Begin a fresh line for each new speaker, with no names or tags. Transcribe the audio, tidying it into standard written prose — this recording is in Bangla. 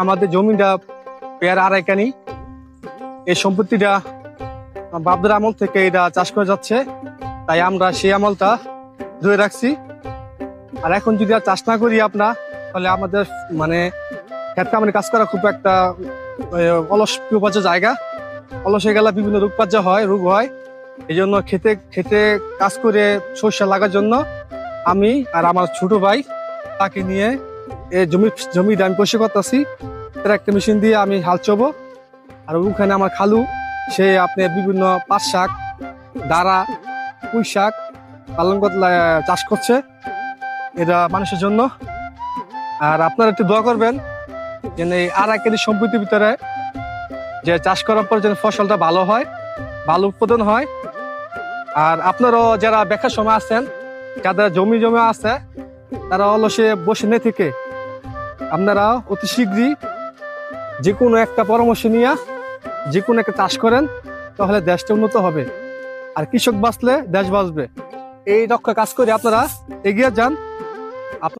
আমাদের জমিটা পেয়ার আড়াইকানি। এই সম্পত্তিটা বাপদার আমল থেকে এটা চাষ করে যাচ্ছে, তাই আমরা সেই আমলটা ধরে রাখছি। আর এখন যদি আর চাষ না করি আপনার, তাহলে আমাদের মানে ক্ষেত্রে আমাদের কাজ করা খুব একটা অলস পিপাচ্য জায়গা। অলস হয়ে গেলে বিভিন্ন রোগ হয়। এই জন্য খেতে খেতে কাজ করে সরষে লাগার জন্য আমি আর আমার ছোট ভাই তাকে নিয়ে এই জমিটা আমি কষে করতেছি। তার একটা মেশিন দিয়ে আমি হাল চবো। আর ওখানে আমার খালু সে আপনি বিভিন্ন পাট শাক, দাঁড়া, পুঁই শাক পালন চাষ করছে, এটা মানুষের জন্য। আর আপনারা একটু দোয়া করবেন যেন এই আড়াইকানি সম্পত্তির ভিতরে যে চাষ করার পর যেন ফসলটা ভালো হয়, ভালো উৎপাদন হয়। আর আপনারাও যারা বেকার সময় আছেন, যাদের জমি আছে, তারা অলসে বসে না থেকে আপনারা অতি শীঘ্রই যে কোনো একটা পরামর্শ নিয়ে যে কোনো একটা চাষ করেন, তাহলে দেশটা উন্নত হবে। আর কৃষক বাঁচলে দেশ বাঁচবে। এই লক্ষ্যে কাজ করে আপনারা এগিয়ে যান।